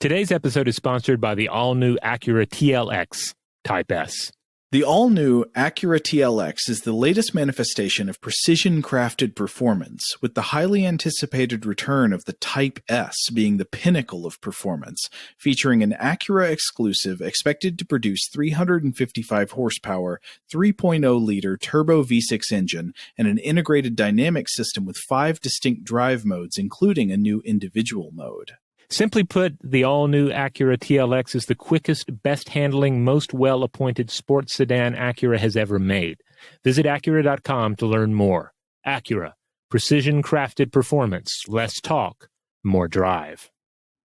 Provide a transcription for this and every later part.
Today's episode is sponsored by the all-new Acura TLX Type S. The all-new Acura TLX is the latest manifestation of precision-crafted performance, with the highly anticipated return of the Type S being the pinnacle of performance, featuring an Acura exclusive expected to produce 355 horsepower, 3.0-liter turbo V6 engine, and an integrated dynamic system with 5 distinct drive modes, including a new individual mode. Simply put, the all-new Acura TLX is the quickest, best-handling, most well-appointed sports sedan Acura has ever made. Visit Acura.com to learn more. Acura. Precision-crafted performance. Less talk. More drive.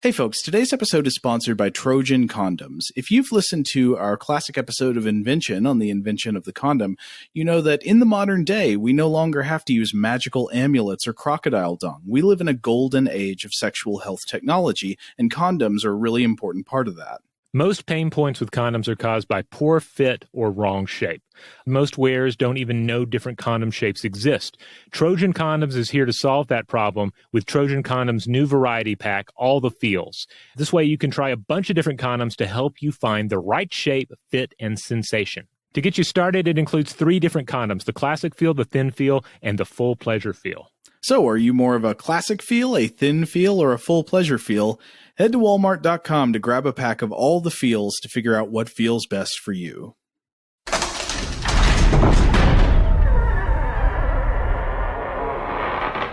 Hey folks, today's episode is sponsored by Trojan Condoms. If you've listened to our classic episode of Invention on the invention of the condom, you know that in the modern day, we no longer have to use magical amulets or crocodile dung. We live in a golden age of sexual health technology, and condoms are a really important part of that. Most pain points with condoms are caused by poor fit or wrong shape. Most wearers don't even know different condom shapes exist. Trojan Condoms is here to solve that problem with Trojan Condoms' new variety pack, All the Feels. This way you can try a bunch of different condoms to help you find the right shape, fit, and sensation. To get you started, it includes 3 different condoms, the classic feel, the thin feel, and the full pleasure feel. So, are you more of a classic feel, a thin feel, or a full pleasure feel? Head to Walmart.com to grab a pack of all the feels to figure out what feels best for you.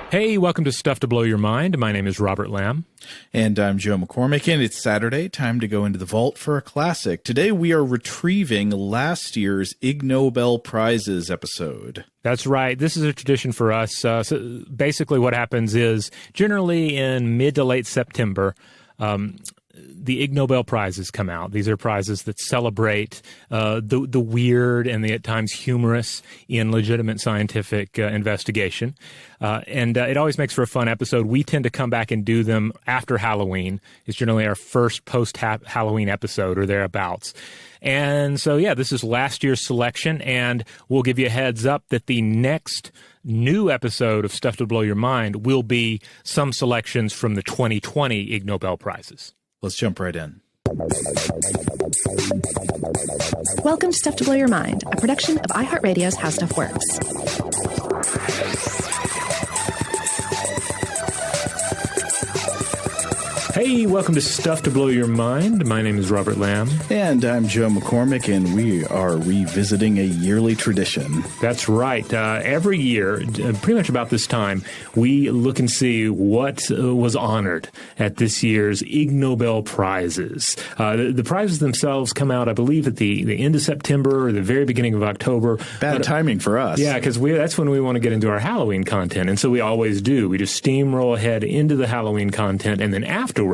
Hey, welcome to Stuff to Blow Your Mind. My name is Robert Lamb. And I'm Joe McCormick, and it's Saturday, time to go into the vault for a classic. Today we are retrieving last year's Ig Nobel Prizes episode. That's right. This is a tradition for us. So basically what happens is, generally in mid to late September, the Ig Nobel Prizes come out. These are prizes that celebrate the weird and the at times humorous in legitimate scientific investigation. And it always makes for a fun episode. We tend to come back and do them after Halloween. It's generally our first post-Halloween episode or thereabouts. And so, yeah, this is last year's selection, and we'll give you a heads up that the next new episode of Stuff to Blow Your Mind will be some selections from the 2020 Ig Nobel Prizes. Let's jump right in. Welcome to Stuff to Blow Your Mind, a production of iHeartRadio's How Stuff Works. Hey, welcome to Stuff to Blow Your Mind. My name is Robert Lamb. And I'm Joe McCormick, and we are revisiting a yearly tradition. That's right. Every year, pretty much about this time, we look and see what was honored at this year's Ig Nobel Prizes. The prizes themselves come out, I believe, at the end of September or the very beginning of October. Bad timing for us. Yeah, because that's when we want to get into our Halloween content, and so we always do. We just steamroll ahead into the Halloween content, and then afterwards,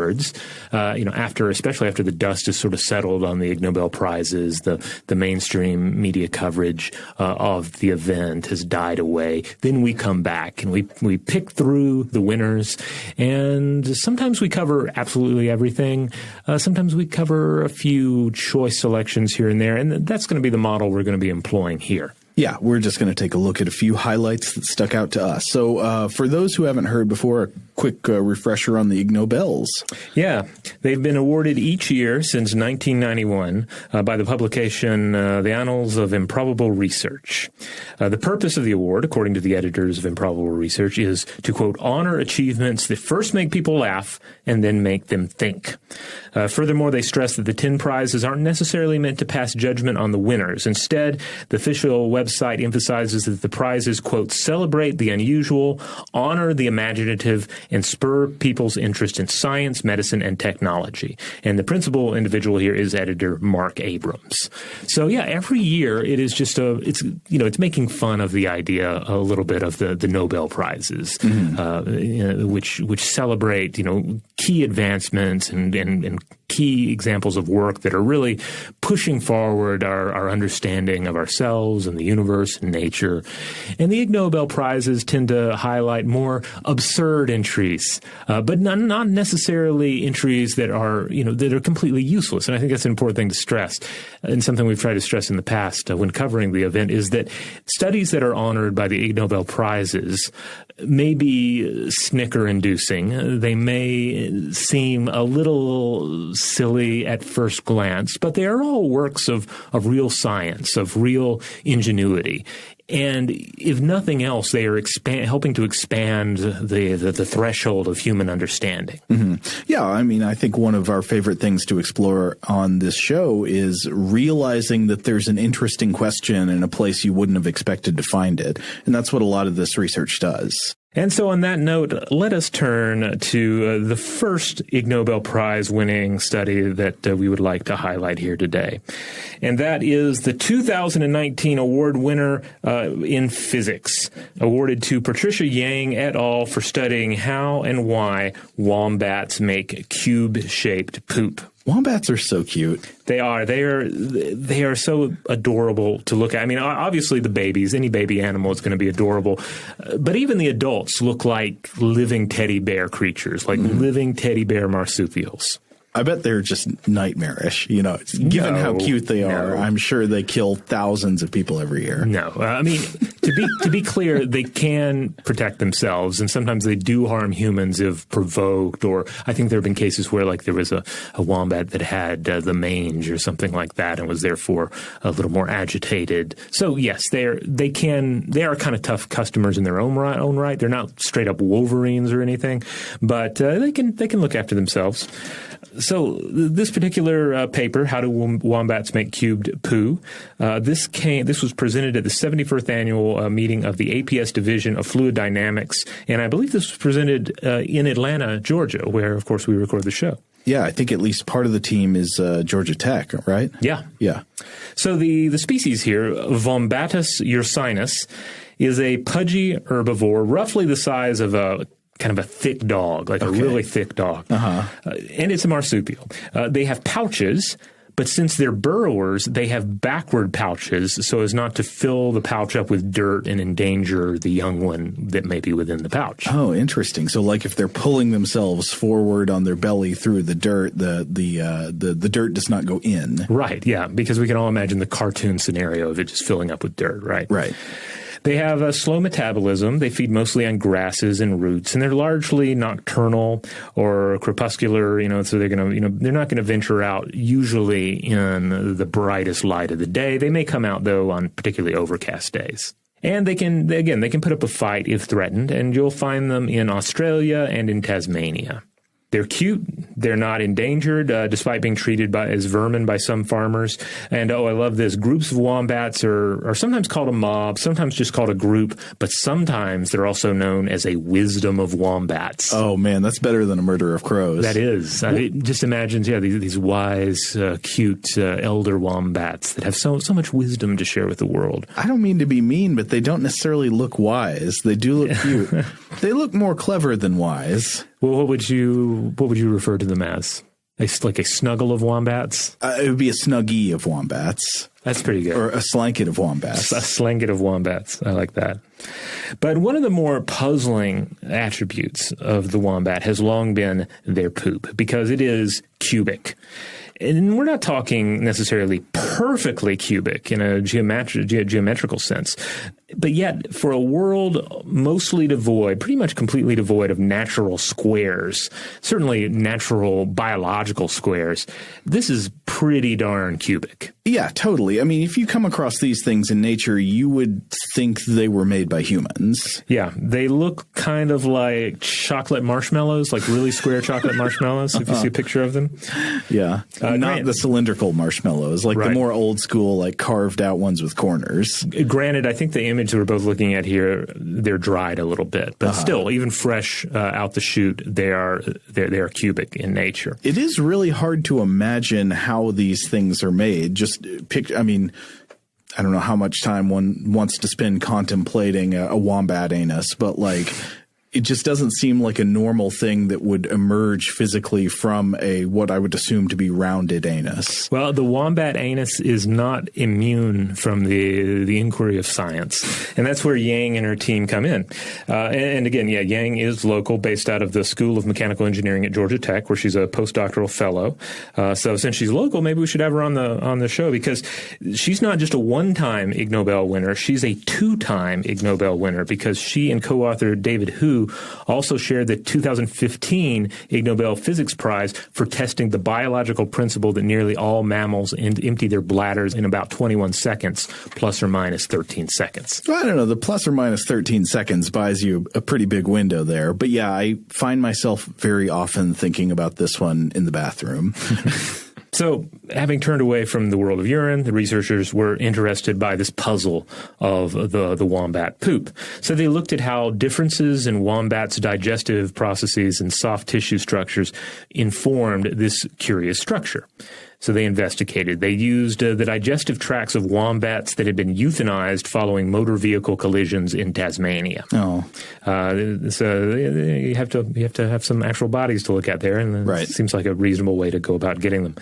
especially after the dust is sort of settled on the Ig Nobel Prizes, the mainstream media coverage of the event has died away, then we come back and we pick through the winners, and sometimes we cover absolutely everything. Sometimes we cover a few choice selections here and there, and that's going to be the model we're going to be employing here. Yeah, we're just going to take a look at a few highlights that stuck out to us. So for those who haven't heard before, a quick refresher on the Ig Nobels. Yeah, they've been awarded each year since 1991 by the publication The Annals of Improbable Research. The purpose of the award, according to the editors of Improbable Research, is to, quote, honor achievements that first make people laugh and then make them think. Furthermore, they stress that the 10 prizes aren't necessarily meant to pass judgment on the winners. Instead, the official website emphasizes that the prizes, quote, celebrate the unusual, honor the imaginative, and spur people's interest in science, medicine, and technology. And the principal individual here is editor Mark Abrams. So, yeah, every year it is just it's making fun of the idea a little bit of the Nobel Prizes, which celebrate, key advancements and key examples of work that are really pushing forward our understanding of ourselves and the universe and nature. And the Ig Nobel Prizes tend to highlight more absurd entries, but not necessarily entries that are completely useless. And I think that's an important thing to stress, and something we've tried to stress in the past when covering the event, is that studies that are honored by the Ig Nobel Prizes may be snicker-inducing. They may seem a little silly at first glance, but they are all works of real science, of real ingenuity. And if nothing else, they are helping to expand the threshold of human understanding. Mm-hmm. Yeah, I mean, I think one of our favorite things to explore on this show is realizing that there's an interesting question in a place you wouldn't have expected to find it. And that's what a lot of this research does. And so on that note, let us turn to the first Ig Nobel Prize winning study that we would like to highlight here today. And that is the 2019 award winner in physics, awarded to Patricia Yang et al. For studying how and why wombats make cube-shaped poop. Wombats are so cute. They are. They are so adorable to look at. I mean, obviously the babies, any baby animal is going to be adorable. But even the adults look like living teddy bear creatures, like living teddy bear marsupials. I bet they're just nightmarish. You know, given how cute they are, I'm sure they kill thousands of people every year. No, I mean, to be clear, they can protect themselves, and sometimes they do harm humans if provoked. Or I think there have been cases where, like, there was a wombat that had the mange or something like that, and was therefore a little more agitated. So yes, they are kind of tough customers in their own right. They're not straight up Wolverines or anything, but they can look after themselves. So this particular paper, How Do Wombats Make Cubed Poo? This was presented at the 71st annual meeting of the APS Division of Fluid Dynamics, and I believe this was presented in Atlanta, Georgia, where, of course, we record the show. Yeah, I think at least part of the team is Georgia Tech, right? Yeah. Yeah. So the species here, Wombatus ursinus, is a pudgy herbivore, roughly the size of a kind of a thick dog, like a really thick dog. And it's a marsupial. They have pouches, but since they're burrowers, they have backward pouches so as not to fill the pouch up with dirt and endanger the young one that may be within the pouch. Oh, interesting. So like if they're pulling themselves forward on their belly through the dirt, the dirt does not go in. Right, yeah, because we can all imagine the cartoon scenario of it just filling up with dirt, right? Right. They have a slow metabolism. They feed mostly on grasses and roots, and they're largely nocturnal or crepuscular, so they're going to, they're not going to venture out usually in the brightest light of the day. They may come out, though, on particularly overcast days. And they can put up a fight if threatened, and you'll find them in Australia and in Tasmania. They're cute. They're not endangered, despite being treated as vermin by some farmers. And, I love this. Groups of wombats are sometimes called a mob, sometimes just called a group, but sometimes they're also known as a wisdom of wombats. Oh, man, that's better than a murder of crows. That is. It just imagines, these wise, cute, elder wombats that have so much wisdom to share with the world. I don't mean to be mean, but they don't necessarily look wise. They do look cute. They look more clever than wise. Well, what would you refer to them as? Like a snuggle of wombats? It would be a snuggie of wombats. That's pretty good. Or a slanket of wombats. A slanket of wombats. I like that. But one of the more puzzling attributes of the wombat has long been their poop, because it is cubic. And we're not talking necessarily perfectly cubic in a geometrical sense. But yet, for a world mostly devoid, pretty much completely devoid of natural squares, certainly natural biological squares, this is pretty darn cubic. Yeah, totally. I mean, if you come across these things in nature, you would think they were made by humans. Yeah, they look kind of like chocolate marshmallows, like really square chocolate marshmallows, if you see a picture of them. Yeah, not the cylindrical marshmallows, like the more old school, like carved out ones with corners. Granted, I think the image that we're both looking at here, they're dried a little bit, but still, even fresh out the chute, they are cubic in nature. It is really hard to imagine how these things are made. I don't know how much time one wants to spend contemplating a wombat anus, but like it just doesn't seem like a normal thing that would emerge physically from a what I would assume to be rounded anus. Well, the wombat anus is not immune from the inquiry of science, and that's where Yang and her team come in. And again, Yang is local, based out of the School of Mechanical Engineering at Georgia Tech, where she's a postdoctoral fellow. So since she's local, maybe we should have her on the show, because she's not just a one-time Ig Nobel winner; she's a two-time Ig Nobel winner, because she and co-author David Hu also shared the 2015 Ig Nobel Physics Prize for testing the biological principle that nearly all mammals empty their bladders in about 21 seconds, plus or minus 13 seconds. Well, I don't know. The plus or minus 13 seconds buys you a pretty big window there. But yeah, I find myself very often thinking about this one in the bathroom. So, having turned away from the world of urine, the researchers were interested by this puzzle of the wombat poop. So they looked at how differences in wombats' digestive processes and soft tissue structures informed this curious structure. So they investigated. They used the digestive tracts of wombats that had been euthanized following motor vehicle collisions in Tasmania. Oh, so you have to have some actual bodies to look at there, and it seems like a reasonable way to go about getting them.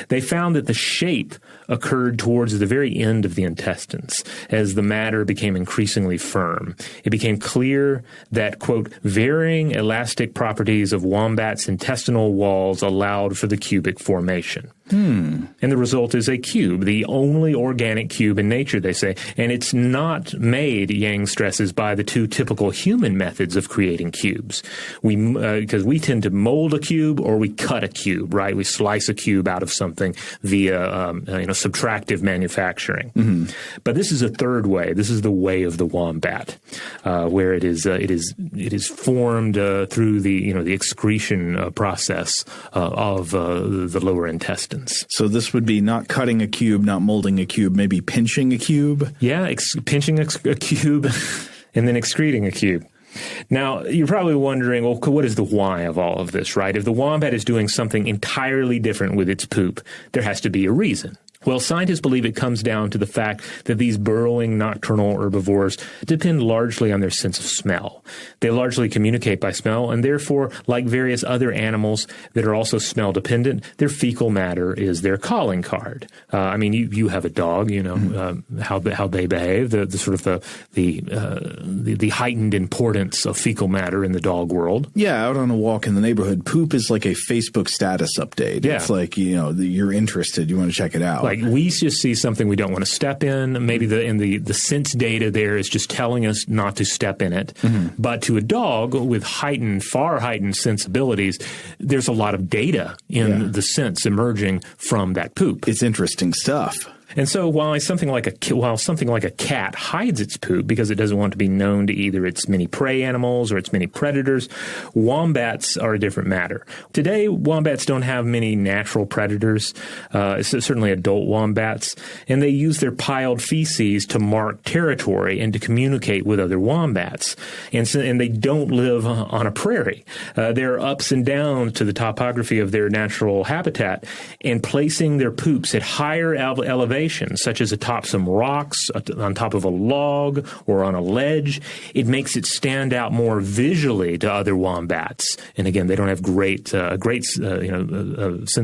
They found that the shape occurred towards the very end of the intestines as the matter became increasingly firm. It became clear that, quote, varying elastic properties of wombats' intestinal walls allowed for the cubic formation. And the result is a cube, the only organic cube in nature, they say. And it's not made, Yang stresses, by the two typical human methods of creating cubes. Because we tend to mold a cube or we cut a cube, right? We slice a cube out of something via, subtractive manufacturing. Mm-hmm. But this is a third way. This is the way of the wombat, where it is formed through the excretion process of the lower intestines. So this would be not cutting a cube, not molding a cube, maybe pinching a cube? Yeah, pinching a cube and then excreting a cube. Now, you're probably wondering, well, what is the why of all of this, right? If the wombat is doing something entirely different with its poop, there has to be a reason. Well, scientists believe it comes down to the fact that these burrowing nocturnal herbivores depend largely on their sense of smell. They largely communicate by smell, and therefore, like various other animals that are also smell dependent, their fecal matter is their calling card. You have a dog, how they behave, the heightened importance of fecal matter in the dog world. Yeah, out on a walk in the neighborhood, poop is like a Facebook status update. Yeah. It's like, you're interested, you want to check it out. Like we just see something we don't want to step in. Maybe the sense data there is just telling us not to step in it. Mm-hmm. But to a dog with far heightened sensibilities, there's a lot of data in the sense emerging from that poop. It's interesting stuff. And so while something like a cat hides its poop because it doesn't want to be known to either its many prey animals or its many predators, wombats are a different matter. Today, wombats don't have many natural predators, certainly adult wombats, and they use their piled feces to mark territory and to communicate with other wombats. And they don't live on a prairie. There are ups and downs to the topography of their natural habitat, and placing their poops at higher elevations, such as atop some rocks, on top of a log, or on a ledge, it makes it stand out more visually to other wombats. And again, they don't have great sense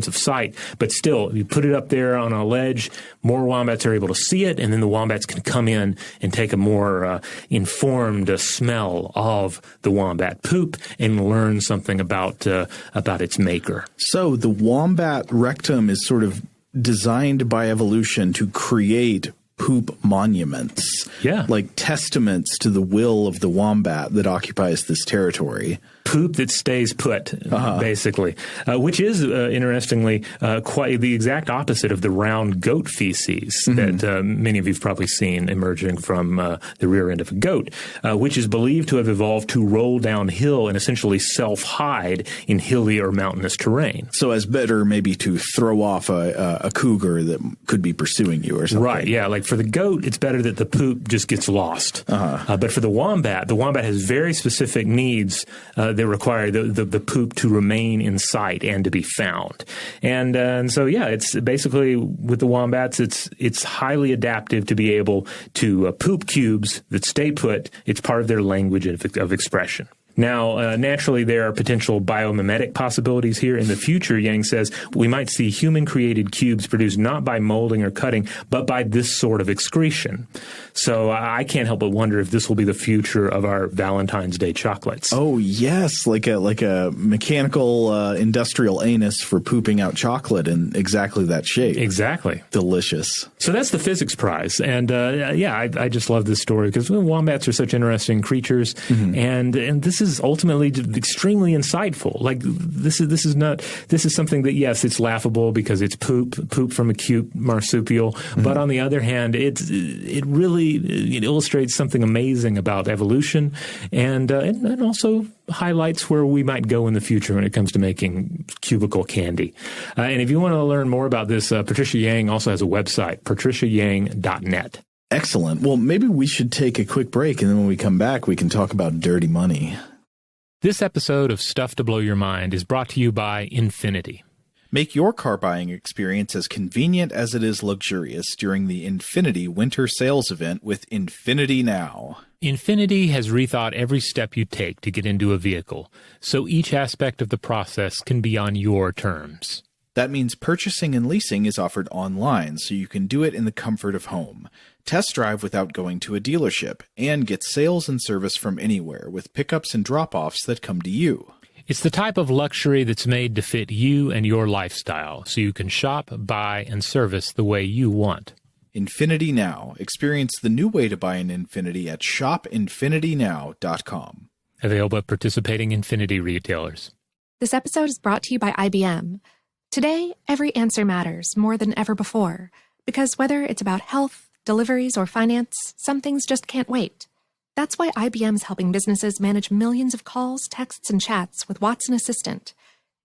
of sight, but still, you put it up there on a ledge, more wombats are able to see it, and then the wombats can come in and take a more informed smell of the wombat poop and learn something about its maker. So the wombat rectum is sort of designed by evolution to create poop monuments. Yeah. Like testaments to the will of the wombat that occupies this territory. Poop that stays put, basically, which is, interestingly, quite the exact opposite of the round goat feces that many of you have probably seen emerging from the rear end of a goat, which is believed to have evolved to roll downhill and essentially self-hide in hilly or mountainous terrain. So as better maybe to throw off a cougar that could be pursuing you or something. Right, yeah. Like for the goat, it's better that the poop just gets lost. But for the wombat has very specific needs that require the poop to remain in sight and to be found. And so, it's basically with the wombats, it's highly adaptive to be able to poop cubes that stay put. It's part of their language of expression. Now, naturally, there are potential biomimetic possibilities here. In the future, Yang says, we might see human-created cubes produced not by molding or cutting, but by this sort of excretion. So I can't help but wonder if this will be the future of our Valentine's Day chocolates. Oh, yes, like a mechanical industrial anus for pooping out chocolate in exactly that shape. Exactly. Delicious. So that's the physics prize. And I just love this story because wombats are such interesting creatures. Mm-hmm. And this is ultimately extremely insightful. Like this is something that, yes, it's laughable because it's poop from a cute marsupial. Mm-hmm. But on the other hand, it illustrates something amazing about evolution and also highlights where we might go in the future when it comes to making cubical candy. And if you want to learn more about this, Patricia Yang also has a website, patriciayang.net. Excellent. Well, maybe we should take a quick break, and then when we come back, we can talk about dirty money. This episode of Stuff to Blow Your Mind is brought to you by Infiniti. Make your car buying experience as convenient as it is luxurious during the Infiniti Winter Sales Event with Infiniti Now. Infiniti has rethought every step you take to get into a vehicle, so each aspect of the process can be on your terms. That means purchasing and leasing is offered online, so you can do it in the comfort of home. Test drive without going to a dealership, and get sales and service from anywhere with pickups and drop-offs that come to you. It's the type of luxury that's made to fit you and your lifestyle, so you can shop, buy, and service the way you want. Infiniti Now. Experience the new way to buy an Infiniti at shopinfinitinow.com. Available at participating Infiniti retailers. This episode is brought to you by IBM. Today, every answer matters more than ever before, because whether it's about health, deliveries, or finance, some things just can't wait. That's why IBM's helping businesses manage millions of calls, texts, and chats with Watson Assistant.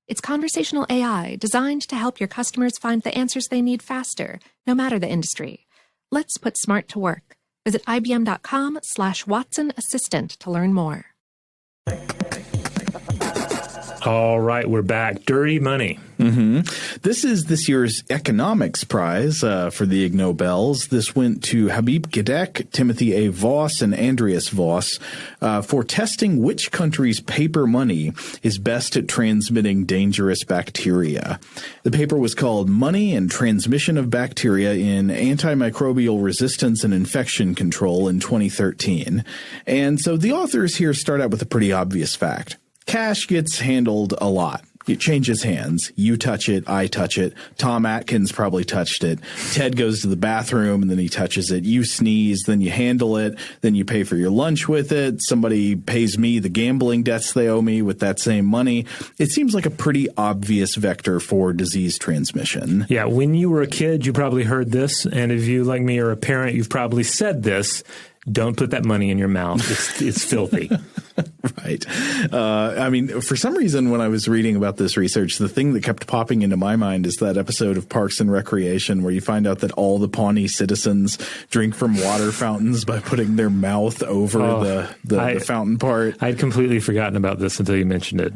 It's conversational AI designed to help your customers find the answers they need faster, no matter the industry. Let's put smart to work. Visit ibm.com/Watson Assistant to learn more. All right, we're back. Dirty money. Mm-hmm. This is this year's economics prize for the Ig Nobels. This went to Habib Gedek, Timothy A. Voss, and Andreas Voss for testing which country's paper money is best at transmitting dangerous bacteria. The paper was called Money and Transmission of Bacteria in Antimicrobial Resistance and Infection Control in 2013. And so the authors here start out with a pretty obvious fact. Cash gets handled a lot. It changes hands. You touch it. I touch it. Tom Atkins probably touched it. Ted goes to the bathroom and then he touches it. You sneeze, then you handle it. Then you pay for your lunch with it. Somebody pays me the gambling debts they owe me with that same money. It seems like a pretty obvious vector for disease transmission. Yeah, when you were a kid, you probably heard this. And if you, like me, are a parent, you've probably said this. Don't put that money in your mouth. It's filthy. Right. I mean, for some reason, when I was reading about this research, the thing that kept popping into my mind is that episode of Parks and Recreation where you find out that all the Pawnee citizens drink from water fountains by putting their mouth over the fountain part. I'd completely forgotten about this until you mentioned it.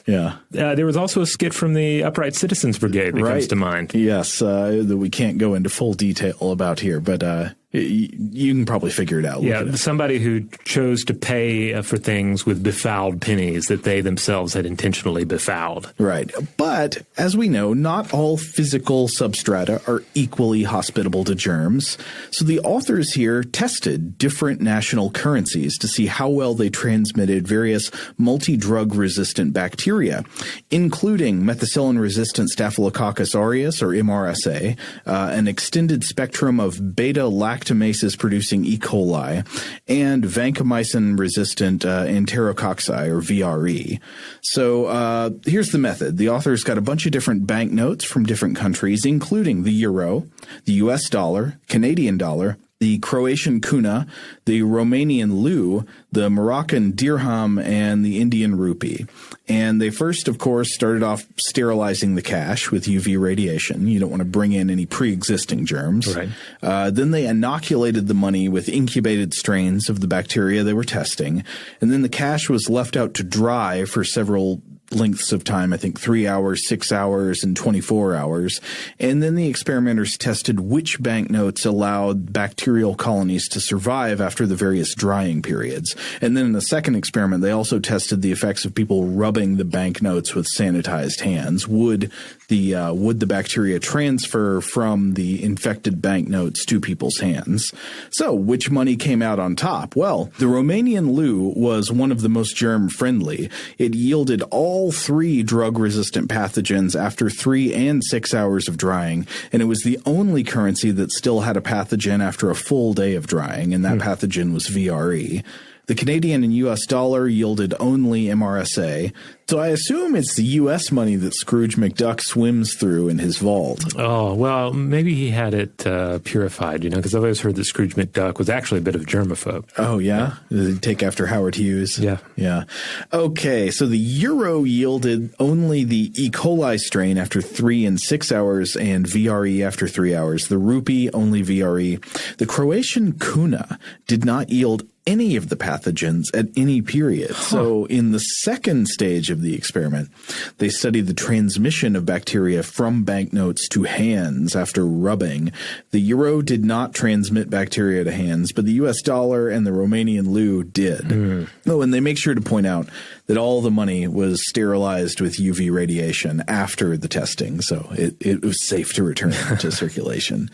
Yeah. There was also a skit from the Upright Citizens Brigade that comes to mind. Yes, that we can't go into full detail about here, but you can probably figure it out. Yeah, somebody who chose to pay for things with befouled pennies that they themselves had intentionally befouled. Right. But as we know, not all physical substrata are equally hospitable to germs. So the authors here tested different national currencies to see how well they transmitted various multi-drug resistant bacteria, including methicillin-resistant Staphylococcus aureus, or MRSA, an extended spectrum of beta-lactamases producing E. coli, and vancomycin-resistant enterococci, or VRE. So here's the method. The authors got a bunch of different banknotes from different countries, including the euro, the US dollar, Canadian dollar, the Croatian kuna, the Romanian leu, the Moroccan dirham, and the Indian rupee. And they first, of course, started off sterilizing the cash with UV radiation. You don't want to bring in any pre-existing germs. Right. Then they inoculated the money with incubated strains of the bacteria they were testing. And then the cash was left out to dry for several lengths of time, I think 3 hours, 6 hours, and 24 hours. And then the experimenters tested which banknotes allowed bacterial colonies to survive after the various drying periods. And then in the second experiment, they also tested the effects of people rubbing the banknotes with sanitized hands. Would the bacteria transfer from the infected banknotes to people's hands? So which money came out on top? Well, the Romanian leu was one of the most germ-friendly. It yielded all 3 drug-resistant pathogens after 3 and 6 hours of drying, and it was the only currency that still had a pathogen after a full day of drying, and that pathogen was VRE. The Canadian and U.S. dollar yielded only MRSA, so I assume it's the U.S. money that Scrooge McDuck swims through in his vault. Oh, well, maybe he had it purified, because I've always heard that Scrooge McDuck was actually a bit of a germaphobe. Oh, yeah? Did he take after Howard Hughes? Yeah. Yeah. Okay, so the euro yielded only the E. coli strain after 3 and 6 hours and VRE after 3 hours. The rupee, only VRE. The Croatian kuna did not yield any of the pathogens at any period. So in the second stage of the experiment, they studied the transmission of bacteria from banknotes to hands after rubbing. The euro did not transmit bacteria to hands, but the U.S. dollar and the Romanian leu did. Oh, and they make sure to point out that all the money was sterilized with UV radiation after the testing, so it was safe to return to circulation.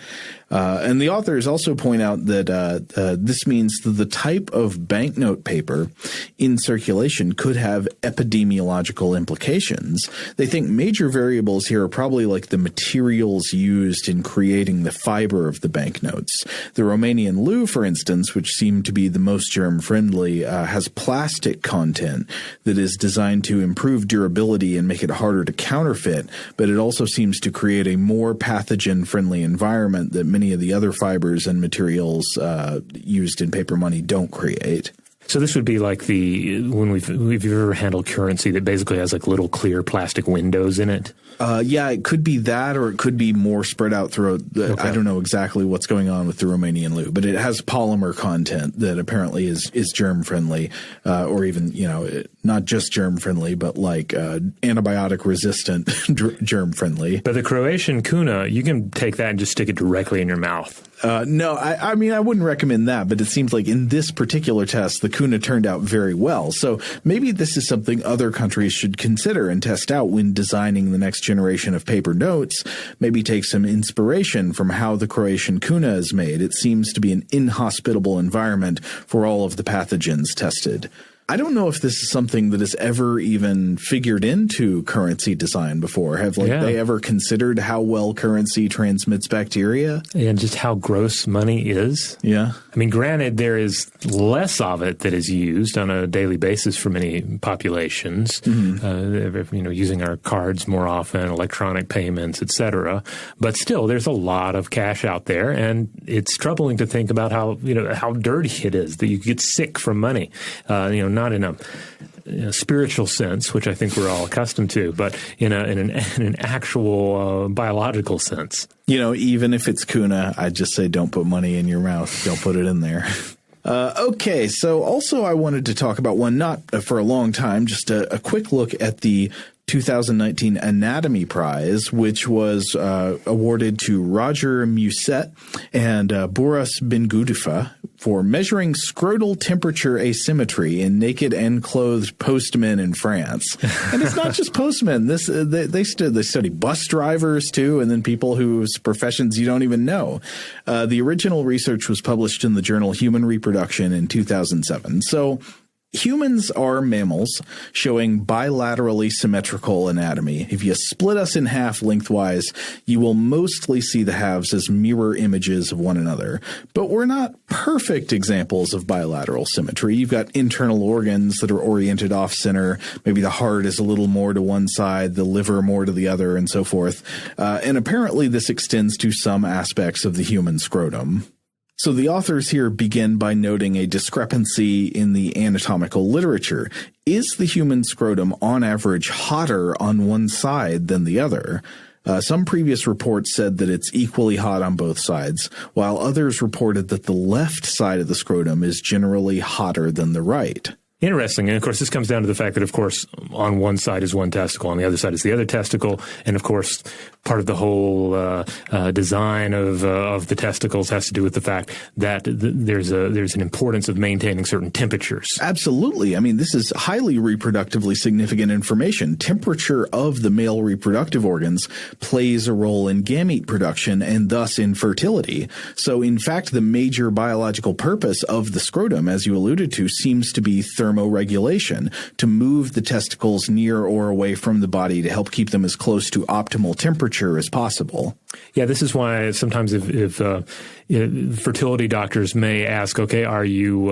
And the authors also point out that this means that the type of banknote paper in circulation could have epidemiological implications. They think major variables here are probably like the materials used in creating the fiber of the banknotes. The Romanian leu, for instance, which seemed to be the most germ-friendly, has plastic content that is designed to improve durability and make it harder to counterfeit, but it also seems to create a more pathogen-friendly environment that many of the other fibers and materials used in paper money don't create. So this would be like when we've ever handled currency that basically has like little clear plastic windows in it? Yeah, it could be that, or it could be more spread out throughout. I don't know exactly what's going on with the Romanian leu, but it has polymer content that apparently is germ-friendly, or even, not just germ-friendly, but like antibiotic-resistant germ-friendly. But the Croatian kuna, you can take that and just stick it directly in your mouth. No, I mean, I wouldn't recommend that, but it seems like in this particular test, the kuna turned out very well. So maybe this is something other countries should consider and test out when designing the next generation of paper notes. Maybe take some inspiration from how the Croatian kuna is made. It seems to be an inhospitable environment for all of the pathogens tested. I don't know if this is something that has ever even figured into currency design before. Have they ever considered how well currency transmits bacteria? And just how gross money is? Yeah. I mean, granted, there is less of it that is used on a daily basis for many populations, using our cards more often, electronic payments, etc. But still, there's a lot of cash out there, and it's troubling to think about how dirty it is, that you get sick from money. Not in a spiritual sense, which I think we're all accustomed to, but in an actual biological sense. Even if it's kuna, I'd just say don't put money in your mouth. Don't put it in there. Okay, so also I wanted to talk about one, not for a long time, just a quick look at the 2019 Anatomy Prize, which was awarded to Roger Musset and Boris Bengudifa for measuring scrotal temperature asymmetry in naked and clothed postmen in France. And it's not just postmen. They study bus drivers too, and then people whose professions you don't even know. The original research was published in the journal Human Reproduction in 2007. So humans are mammals showing bilaterally symmetrical anatomy. If you split us in half lengthwise, you will mostly see the halves as mirror images of one another. But we're not perfect examples of bilateral symmetry. You've got internal organs that are oriented off-center. Maybe the heart is a little more to one side, the liver more to the other, and so forth. And apparently this extends to some aspects of the human scrotum. So the authors here begin by noting a discrepancy in the anatomical literature. Is the human scrotum on average hotter on one side than the other? Some previous reports said that it's equally hot on both sides, while others reported that the left side of the scrotum is generally hotter than the right. Interesting. And of course, this comes down to the fact that, of course, on one side is one testicle, on the other side is the other testicle. And of course, part of the whole design of the testicles has to do with the fact that there's an importance of maintaining certain temperatures. Absolutely. I mean, this is highly reproductively significant information. Temperature of the male reproductive organs plays a role in gamete production and thus in fertility. So, in fact, the major biological purpose of the scrotum, as you alluded to, seems to be thermoregulation, to move the testicles near or away from the body to help keep them as close to optimal temperature as possible. Yeah, this is why sometimes if fertility doctors may ask, okay, are you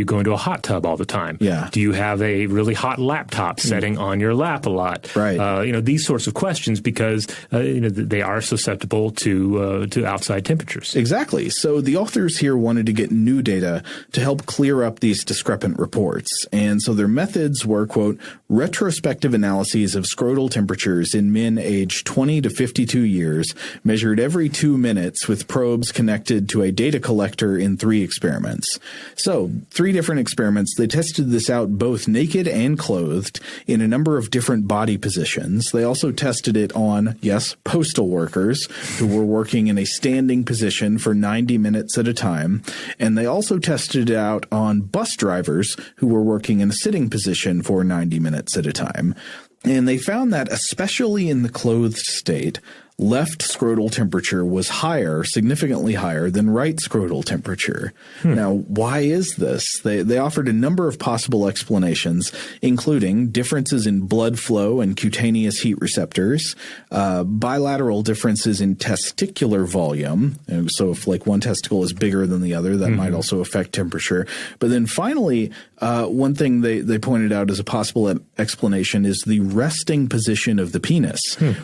going to a hot tub all the time? Yeah. Do you have a really hot laptop setting on your lap a lot? Right. These sorts of questions because they are susceptible to outside temperatures. Exactly. So the authors here wanted to get new data to help clear up these discrepant reports. And so their methods were, quote, retrospective analyses of scrotal temperatures in men aged 20 to 52 years, measured every 2 minutes with probes connected to a data collector in 3 experiments. So 3 different experiments. They tested this out both naked and clothed in a number of different body positions. They also tested it on, yes, postal workers who were working in a standing position for 90 minutes at a time. And they also tested it out on bus drivers who were working in a sitting position for 90 minutes at a time. And they found that, especially in the clothed state, left scrotal temperature was higher, significantly higher than right scrotal temperature. Now, why is this? They offered a number of possible explanations, including differences in blood flow and cutaneous heat receptors, bilateral differences in testicular volume. So if like one testicle is bigger than the other, that might also affect temperature. But then finally, one thing they pointed out as a possible explanation is the resting position of the penis,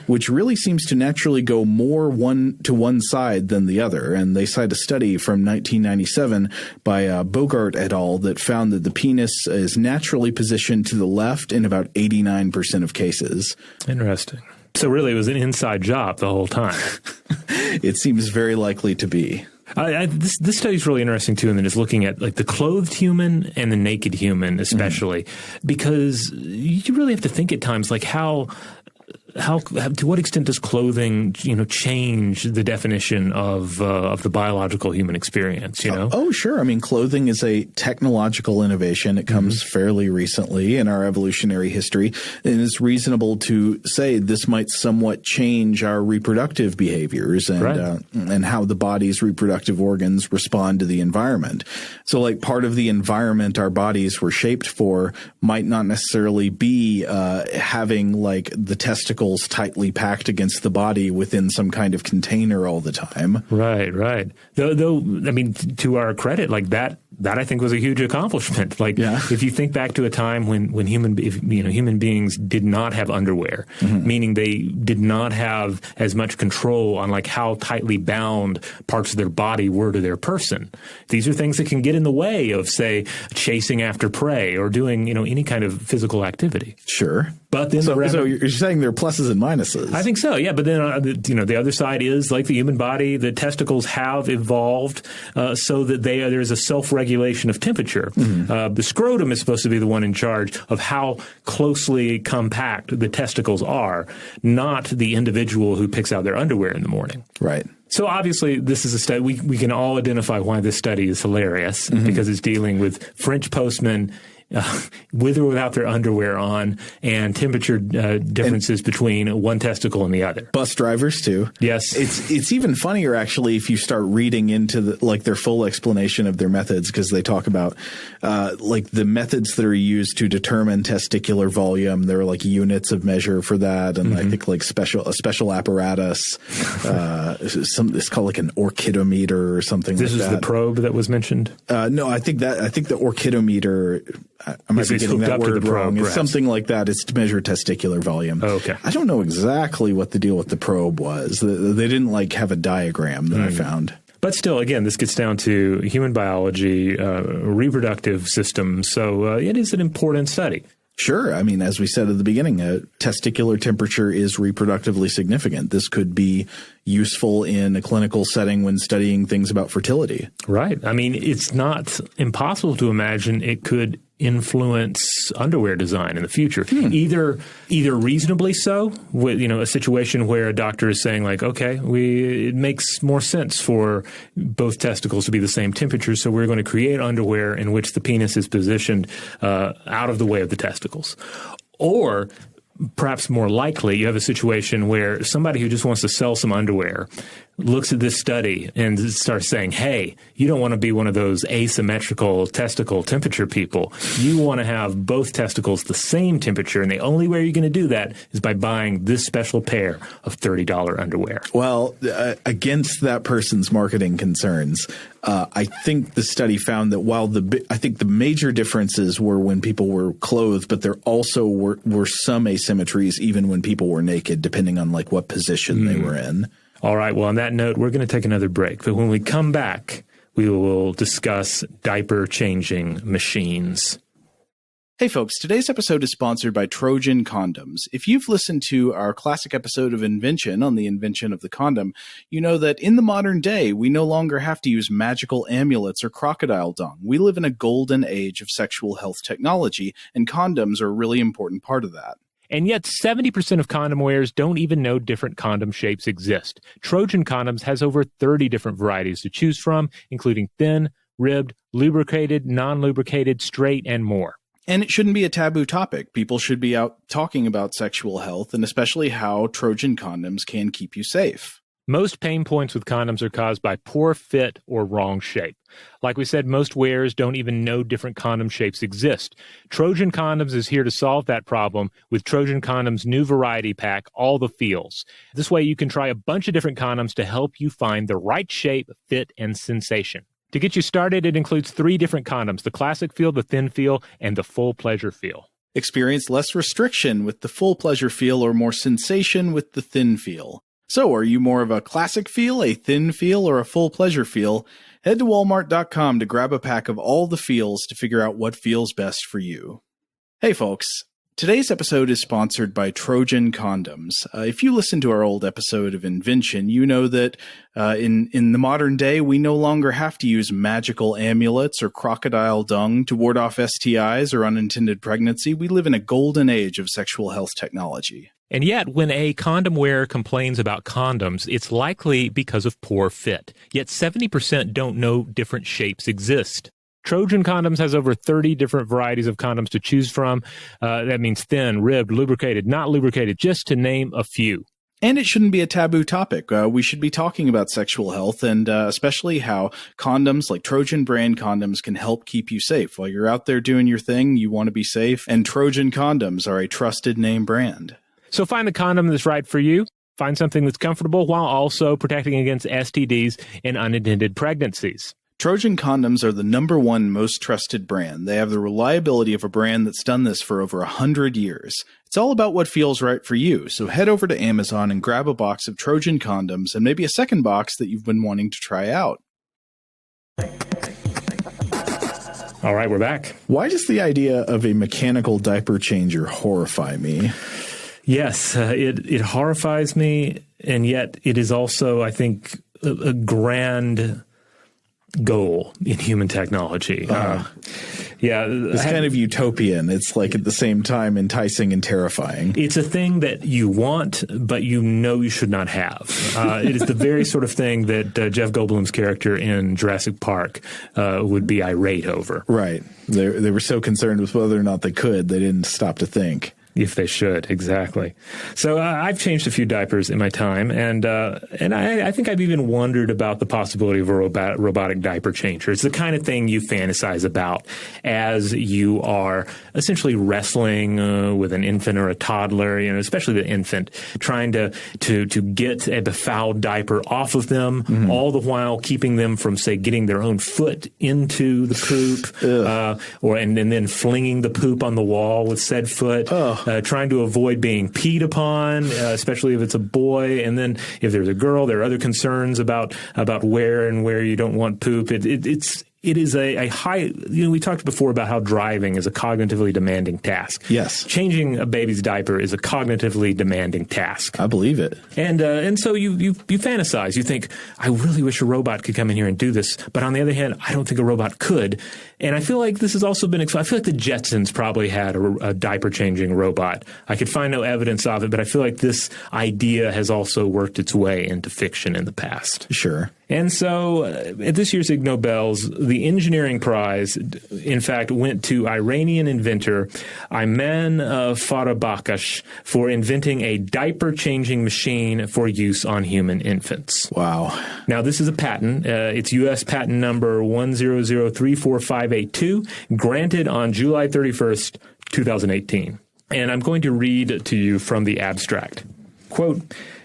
which really seems to naturally go more one side than the other. And they cite a study from 1997 by Bogart et al. That found that the penis is naturally positioned to the left in about 89% of cases. Interesting. So really it was an inside job the whole time. It seems very likely to be. This study is really interesting too, and then it's looking at like the clothed human and the naked human, especially, because you really have to think at times like how to what extent does clothing, change the definition of the biological human experience, Oh, sure. I mean, clothing is a technological innovation. It comes fairly recently in our evolutionary history, and it's reasonable to say this might somewhat change our reproductive behaviors and how the body's reproductive organs respond to the environment. So, like, part of the environment our bodies were shaped for might not necessarily be having like the testicles tightly packed against the body within some kind of container all the time. Right. Though, I mean, to our credit, like that I think was a huge accomplishment. Like, if you think back to a time when human beings did not have underwear, meaning they did not have as much control on like how tightly bound parts of their body were to their person. These are things that can get in the way of, say, chasing after prey or doing, any kind of physical activity. Sure. But then so you're saying there are pluses and minuses. I think so, yeah. But then, the other side is like the human body, the testicles have evolved so that there's a self-regulation of temperature. The scrotum is supposed to be the one in charge of how closely compact the testicles are, not the individual who picks out their underwear in the morning. Right. So obviously, this is a study. We can all identify why this study is hilarious because it's dealing with French postmen with or without their underwear on, and temperature differences between one testicle and the other. Bus drivers too. Yes, it's even funnier actually if you start reading into their full explanation of their methods, because they talk about like the methods that are used to determine testicular volume. There are like units of measure for that, and I think like a special apparatus. It's called like an orchidometer or something. This like is that. the probe that was mentioned. No, I think the orchidometer. I might be getting that word wrong. It's something like that. It's to measure testicular volume. Oh, okay. I don't know exactly what the deal with the probe was. They didn't like have a diagram that I found. But still, again, this gets down to human biology, reproductive systems. So it is an important study. Sure. I mean, as we said at the beginning, testicular temperature is reproductively significant. This could be useful in a clinical setting when studying things about fertility. Right. I mean, it's not impossible to imagine it could influence underwear design in the future. Either reasonably so, with a situation where a doctor is saying like, okay, it makes more sense for both testicles to be the same temperature, so we're going to create underwear in which the penis is positioned out of the way of the testicles. Or perhaps more likely, you have a situation where somebody who just wants to sell some underwear looks at this study and starts saying, hey, you don't want to be one of those asymmetrical testicle temperature people. You want to have both testicles the same temperature, and the only way you're going to do that is by buying this special pair of $30 underwear. Well, against that person's marketing concerns, I think the study found that while I think the major differences were when people were clothed, but there also were some asymmetries even when people were naked, depending on like what position they were in. All right. Well, on that note, we're going to take another break. But when we come back, we will discuss diaper-changing machines. Hey, folks, today's episode is sponsored by Trojan Condoms. If you've listened to our classic episode of Invention on the invention of the condom, you know that in the modern day, we no longer have to use magical amulets or crocodile dung. We live in a golden age of sexual health technology, and condoms are a really important part of that. And yet 70% of condom wearers don't even know different condom shapes exist. Trojan Condoms has over 30 different varieties to choose from, including thin, ribbed, lubricated, non-lubricated, straight, and more. And it shouldn't be a taboo topic. People should be out talking about sexual health, and especially how Trojan condoms can keep you safe. Most pain points with condoms are caused by poor fit or wrong shape. Like we said, most wearers don't even know different condom shapes exist. Trojan Condoms is here to solve that problem with Trojan Condoms' new variety pack, All the Feels. This way you can try a bunch of different condoms to help you find the right shape, fit, and sensation. To get you started, it includes 3 different condoms: the classic feel, the thin feel, and the full pleasure feel. Experience less restriction with the full pleasure feel or more sensation with the thin feel. So are you more of a classic feel, a thin feel, or a full pleasure feel? Head to walmart.com to grab a pack of all the feels to figure out what feels best for you. Hey folks, today's episode is sponsored by Trojan Condoms. If you listen to our old episode of Invention, you know that in the modern day, we no longer have to use magical amulets or crocodile dung to ward off STIs or unintended pregnancy. We live in a golden age of sexual health technology. And yet, when a condom wearer complains about condoms, it's likely because of poor fit. Yet 70% don't know different shapes exist. Trojan Condoms has over 30 different varieties of condoms to choose from. That means thin, ribbed, lubricated, not lubricated, just to name a few. And it shouldn't be a taboo topic. We should be talking about sexual health and especially how condoms like Trojan brand condoms can help keep you safe. While you're out there doing your thing, you want to be safe, and Trojan Condoms are a trusted name brand. So find the condom that's right for you. Find something that's comfortable while also protecting against STDs and unintended pregnancies. Trojan Condoms are the #1 most trusted brand. They have the reliability of a brand that's done this for over 100 years. It's all about what feels right for you. So head over to Amazon and grab a box of Trojan Condoms and maybe a second box that you've been wanting to try out. All right, we're back. Why does the idea of a mechanical diaper changer horrify me? Yes, it horrifies me, and yet it is also, I think, a grand goal in human technology. It's kind of utopian. It's like at the same time enticing and terrifying. It's a thing that you want, but you know you should not have. It is the very sort of thing that Jeff Goldblum's character in Jurassic Park would be irate over. Right. They were so concerned with whether or not they could, they didn't stop to think. If they should, exactly. So I've changed a few diapers in my time, and I think I've even wondered about the possibility of a robotic diaper changer. It's the kind of thing you fantasize about as you are essentially wrestling with an infant or a toddler, especially the infant, trying to get a befouled diaper off of them, all the while keeping them from, say, getting their own foot into the poop, and then flinging the poop on the wall with said foot. Trying to avoid being peed upon, especially if it's a boy. And then if there's a girl, there are other concerns about where you don't want poop. It's it is a high, we talked before about how driving is a cognitively demanding task. Yes. Changing a baby's diaper is a cognitively demanding task. I believe it. And so you fantasize. You think, I really wish a robot could come in here and do this. But on the other hand, I don't think a robot could. And I feel like this has also been, I feel like the Jetsons probably had a diaper-changing robot. I could find no evidence of it, but I feel like this idea has also worked its way into fiction in the past. Sure. And so at this year's Ig Nobels, the engineering prize, in fact, went to Iranian inventor Ayman Farabakash for inventing a diaper-changing machine for use on human infants. Wow. Now, this is a patent. It's U.S. patent number 100345582, granted on July 31st, 2018. And I'm going to read to you from the abstract. Quote,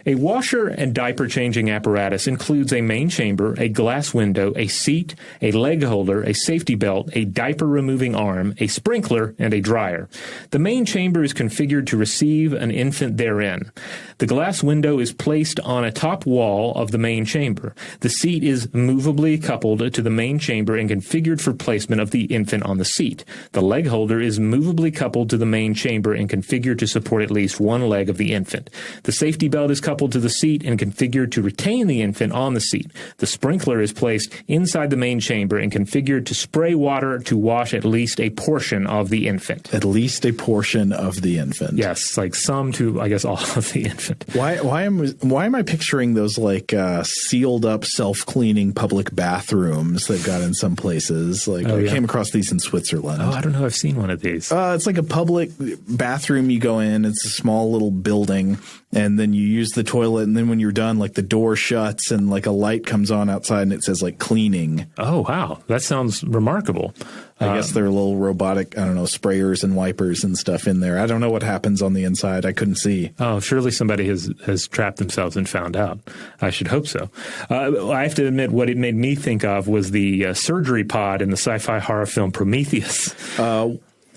a washer and diaper-changing apparatus includes a main chamber, a glass window, a seat, a leg holder, a safety belt, a diaper-removing arm, a sprinkler, and a dryer. The main chamber is configured to receive an infant therein. The glass window is placed on a top wall of the main chamber. The seat is movably coupled to the main chamber and configured for placement of the infant on the seat. The leg holder is movably coupled to the main chamber and configured to support at least one leg of the infant. The safety belt is coupled to the seat and configured to retain the infant on the seat. The sprinkler is placed inside the main chamber and configured to spray water to wash at least a portion of the infant. At least a portion of the infant. Yes, like some to, I guess, all of the infant. Why am I picturing those like sealed up self-cleaning public bathrooms they've got in some places? Like I came across these in Switzerland. Oh, I don't know. I've seen one of these. It's like a public bathroom. You go in. It's a small little building, and then you use the toilet, and then when you're done, like the door shuts and like a light comes on outside and it says like cleaning. Oh, wow. That sounds remarkable. I guess they're little robotic, I don't know, sprayers and wipers and stuff in there. I don't know what happens on the inside. I couldn't see. Oh, surely somebody has trapped themselves and found out. I should hope so. I have to admit, what it made me think of was the surgery pod in the sci-fi horror film Prometheus.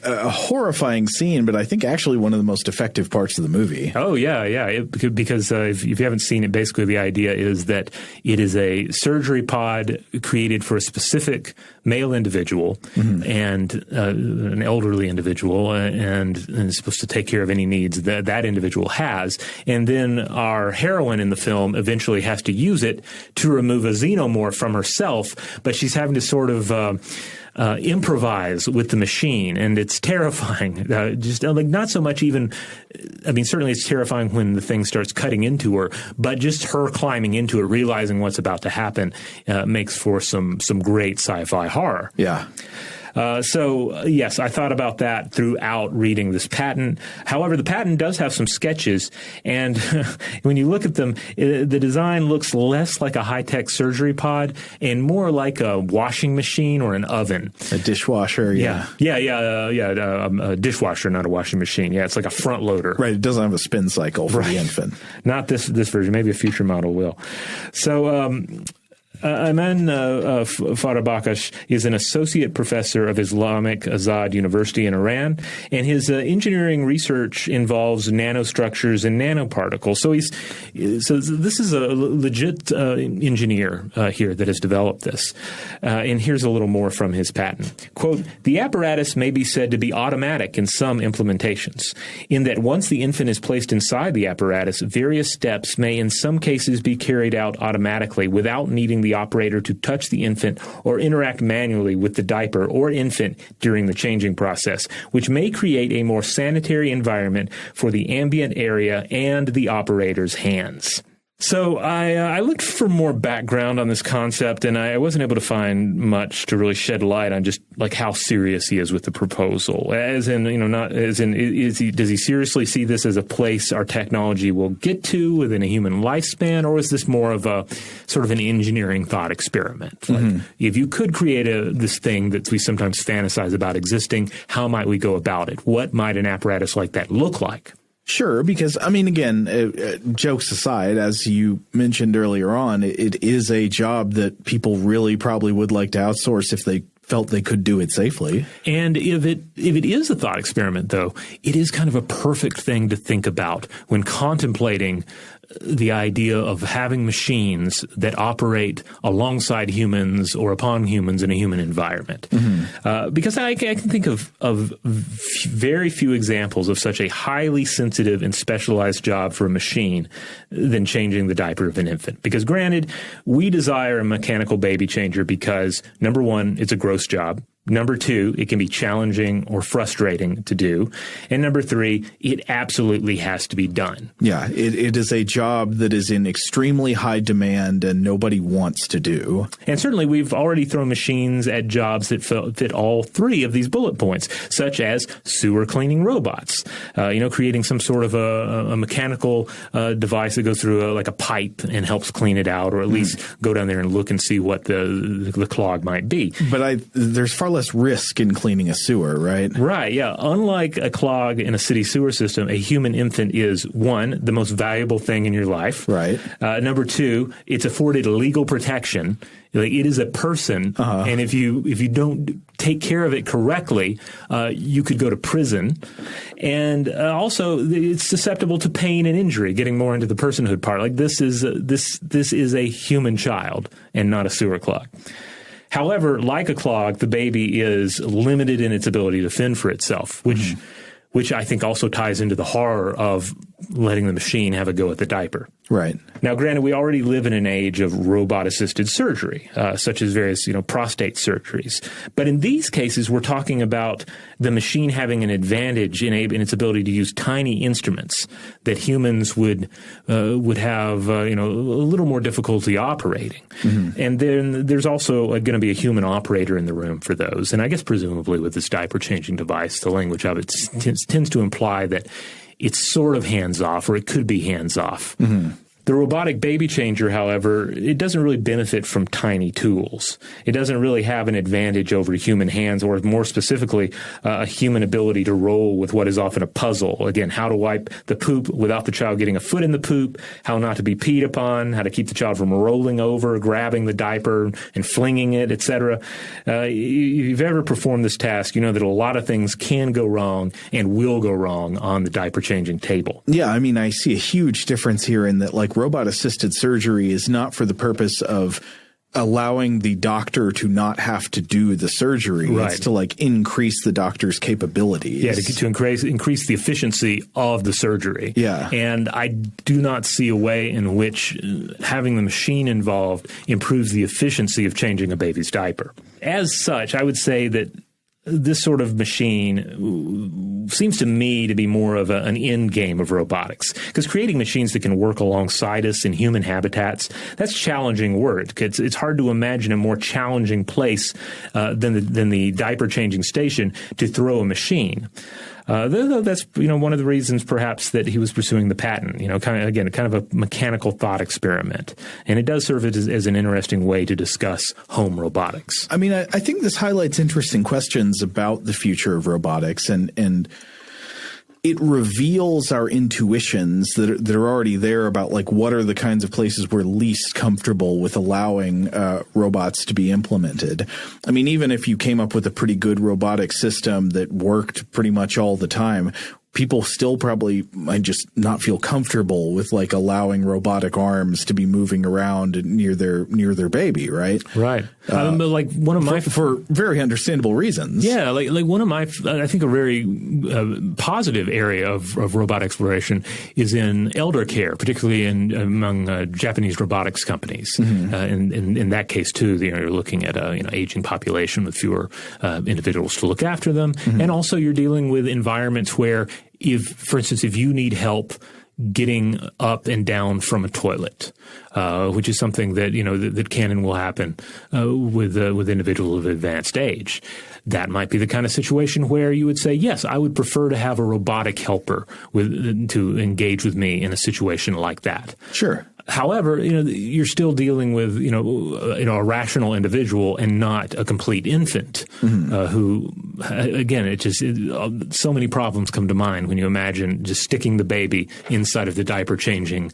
A horrifying scene, but I think actually one of the most effective parts of the movie. Oh, yeah. Because if you haven't seen it, basically the idea is that it is a surgery pod created for a specific male individual and an elderly individual and is supposed to take care of any needs that individual has. And then our heroine in the film eventually has to use it to remove a xenomorph from herself, but she's having to sort of improvise with the machine, and it's terrifying. Just like not so much even, I mean, certainly it's terrifying when the thing starts cutting into her, but just her climbing into it, realizing what's about to happen, makes for some great sci-fi horror. Yeah. So, yes, I thought about that throughout reading this patent. However, the patent does have some sketches, and when you look at them, the design looks less like a high-tech surgery pod and more like a washing machine or an oven. A dishwasher, a dishwasher, not a washing machine. Yeah, it's like a front loader. Right, it doesn't have a spin cycle for the infant. Not this version. Maybe a future model will. So, Ayman Farabakash is an associate professor of Islamic Azad University in Iran, and his engineering research involves nanostructures and nanoparticles. So this is a legit engineer here that has developed this. And here's a little more from his patent. Quote, the apparatus may be said to be automatic in some implementations, in that once the infant is placed inside the apparatus, various steps may in some cases be carried out automatically without needing the operator to touch the infant or interact manually with the diaper or infant during the changing process, which may create a more sanitary environment for the ambient area and the operator's hands. So I looked for more background on this concept, and I wasn't able to find much to really shed light on just like how serious he is with the proposal. As in, does he seriously see this as a place our technology will get to within a human lifespan, or is this more of a sort of an engineering thought experiment? Like, if you could create this thing that we sometimes fantasize about existing, how might we go about it? What might an apparatus like that look like? Sure, because, I mean, again, jokes aside, as you mentioned earlier on, it is a job that people really probably would like to outsource if they felt they could do it safely. And if it is a thought experiment, though, it is kind of a perfect thing to think about when contemplating the idea of having machines that operate alongside humans or upon humans in a human environment. Because I can think of very few examples of such a highly sensitive and specialized job for a machine than changing the diaper of an infant. Because granted, we desire a mechanical baby changer because, number one, it's a gross job. Number two, it can be challenging or frustrating to do. And number three, it absolutely has to be done. Yeah, it is a job that is in extremely high demand and nobody wants to do. And certainly we've already thrown machines at jobs that fit all three of these bullet points, such as sewer cleaning robots, creating some sort of a mechanical device that goes through like a pipe and helps clean it out, or at least go down there and look and see what the clog might be. But there's far less risk in cleaning a sewer, right? Right, yeah. Unlike a clog in a city sewer system, a human infant is, one, the most valuable thing in your life. Right. Number two, it's afforded legal protection. Like, it is a person, and if you don't take care of it correctly, you could go to prison. And also, it's susceptible to pain and injury. Getting more into the personhood part, like this is a human child and not a sewer clog. However, like a clog, the baby is limited in its ability to fend for itself, which I think also ties into the horror of letting the machine have a go at the diaper. Right. Now, granted, we already live in an age of robot-assisted surgery, such as various, prostate surgeries. But in these cases, we're talking about the machine having an advantage in its ability to use tiny instruments that humans would have, a little more difficulty operating. And then there's also going to be a human operator in the room for those. And I guess presumably with this diaper-changing device, the language of it tends to imply that it's sort of hands-off, or it could be hands-off. The robotic baby changer, however, it doesn't really benefit from tiny tools. It doesn't really have an advantage over human hands, or more specifically, a human ability to roll with what is often a puzzle. Again, how to wipe the poop without the child getting a foot in the poop, how not to be peed upon, how to keep the child from rolling over, grabbing the diaper and flinging it, etc. If you've ever performed this task, you know that a lot of things can go wrong and will go wrong on the diaper changing table. Yeah, I mean, I see a huge difference here in that, like, robot-assisted surgery is not for the purpose of allowing the doctor to not have to do the surgery. Right. It's to, like, increase the doctor's capabilities. Yeah, to increase the efficiency of the surgery. Yeah. And I do not see a way in which having the machine involved improves the efficiency of changing a baby's diaper. As such, I would say that this sort of machine seems to me to be more of an end game of robotics, because creating machines that can work alongside us in human habitats, that's challenging work. It's hard to imagine a more challenging place than the diaper changing station to throw a machine. Though that's one of the reasons perhaps that he was pursuing the patent. Kind of a mechanical thought experiment, and it does serve as an interesting way to discuss home robotics. I mean, I think this highlights interesting questions about the future of robotics, and it reveals our intuitions that are already there about, like, what are the kinds of places we're least comfortable with allowing robots to be implemented. I mean, even if you came up with a pretty good robotic system that worked pretty much all the time, people still probably might just not feel comfortable with, like, allowing robotic arms to be moving around near their baby, right? Right. Like one of my for very understandable reasons. Yeah, like one of my, I think a very positive area of robot exploration is in elder care, particularly among Japanese robotics companies. In that case too, you're looking at aging population with fewer individuals to look after them, and also you're dealing with environments where, for instance, if you need help getting up and down from a toilet, which is something that that can and will happen with individuals of advanced age. That might be the kind of situation where you would say, yes, I would prefer to have a robotic helper to engage with me in a situation like that. Sure. However, you're still dealing with a rational individual and not a complete infant who, again, so many problems come to mind when you imagine just sticking the baby inside of the diaper changing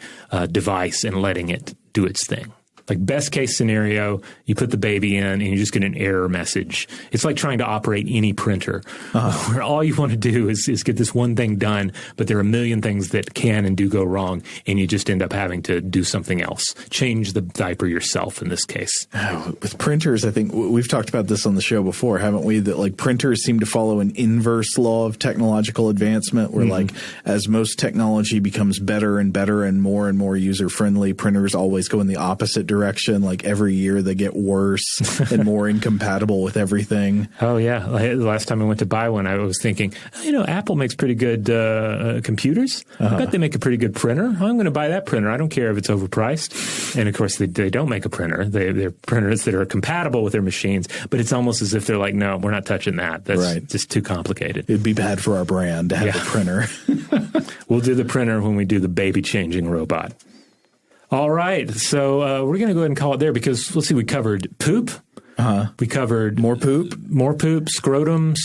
device and letting it do its thing. Like best case scenario, you put the baby in and you just get an error message. It's like trying to operate any printer where all you want to do is get this one thing done, but there are a million things that can and do go wrong, and you just end up having to do something else. Change the diaper yourself in this case. With printers, I think we've talked about this on the show before, haven't we? That like printers seem to follow an inverse law of technological advancement where like as most technology becomes better and better and more user-friendly, printers always go in the opposite direction. Like every year they get worse and more incompatible with everything. Oh, yeah. The last time I went to buy one, I was thinking, Apple makes pretty good computers. I bet they make a pretty good printer. I'm going to buy that printer. I don't care if it's overpriced. And, of course, they don't make a printer. They're printers that are compatible with their machines. But it's almost as if they're like, no, we're not touching that. That's just too complicated. It'd be bad for our brand to have a printer. We'll do the printer when we do the baby-changing robot. All right. So we're going to go ahead and call it there because, let's see, we covered poop. We covered more poop, scrotums,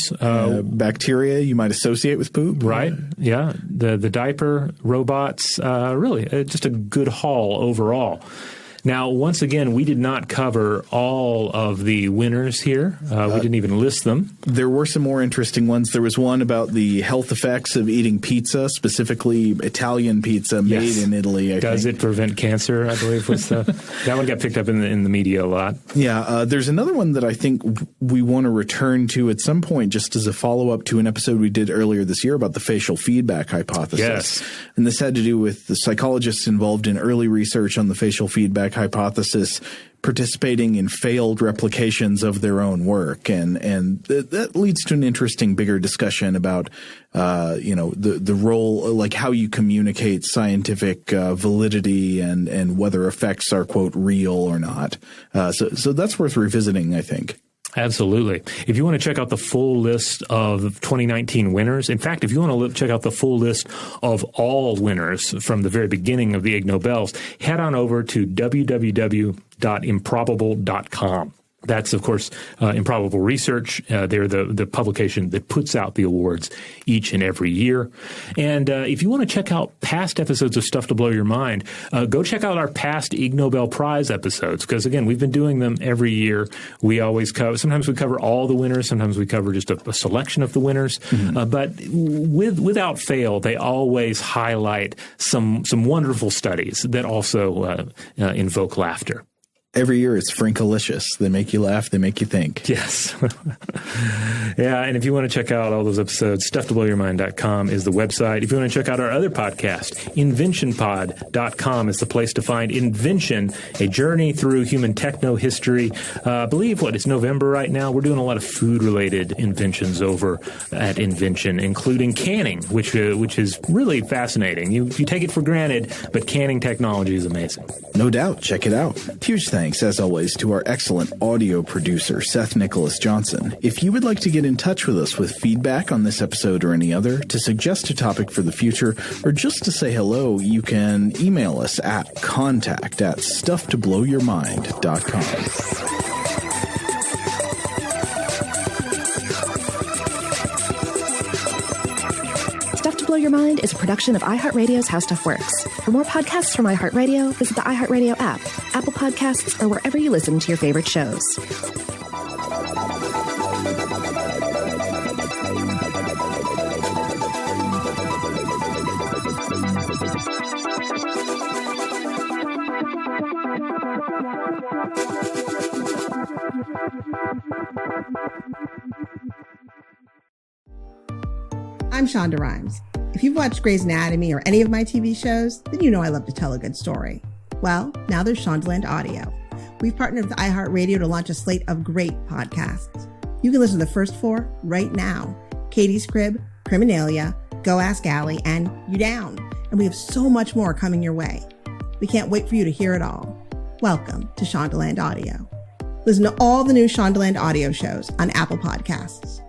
bacteria you might associate with poop. Right. Yeah. The diaper robots, really just a good haul overall. Now, once again, we did not cover all of the winners here. We didn't even list them. There were some more interesting ones. There was one about the health effects of eating pizza, specifically Italian pizza made in Italy. Does it prevent cancer, I believe, was that one got picked up in the media a lot. Yeah. There's another one that I think we want to return to at some point just as a follow-up to an episode we did earlier this year about the facial feedback hypothesis. Yes. And this had to do with the psychologists involved in early research on the facial feedback hypothesis participating in failed replications of their own work. And that leads to an interesting bigger discussion about, the role, like how you communicate scientific validity and whether effects are, quote, real or not. So that's worth revisiting, I think. Absolutely. If you want to check out the full list of 2019 winners, in fact, if you want to check out the full list of all winners from the very beginning of the Ig Nobels, head on over to www.improbable.com. That's, of course, Improbable Research. They're the publication that puts out the awards each and every year. And if you want to check out past episodes of Stuff to Blow Your Mind, go check out our past Ig Nobel Prize episodes. Because, again, we've been doing them every year. We always cover, sometimes we cover all the winners. Sometimes we cover just a selection of the winners. But without fail, they always highlight some wonderful studies that also invoke laughter. Every year it's Frankalicious. They make you laugh. They make you think. Yes. Yeah. And if you want to check out all those episodes, stufftoblowyourmind.com is the website. If you want to check out our other podcast, inventionpod.com is the place to find Invention, a journey through human techno history. I believe it's November right now. We're doing a lot of food related inventions over at Invention, including canning, which is really fascinating. You take it for granted, but canning technology is amazing. No doubt. Check it out. Huge thanks, as always, to our excellent audio producer, Seth Nicholas Johnson. If you would like to get in touch with us with feedback on this episode or any other, to suggest a topic for the future, or just to say hello, you can email us at contact@stufftoblowyourmind.com. Blow Your Mind is a production of iHeartRadio's How Stuff Works. For more podcasts from iHeartRadio, visit the iHeartRadio app, Apple Podcasts, or wherever you listen to your favorite shows. I'm Shonda Rhimes. If you've watched Grey's Anatomy or any of my TV shows, then you know I love to tell a good story. Well, now there's Shondaland Audio. We've partnered with iHeartRadio to launch a slate of great podcasts. You can listen to the first 4 right now. Katie's Crib, Criminalia, Go Ask Allie, and You Down. And we have so much more coming your way. We can't wait for you to hear it all. Welcome to Shondaland Audio. Listen to all the new Shondaland Audio shows on Apple Podcasts.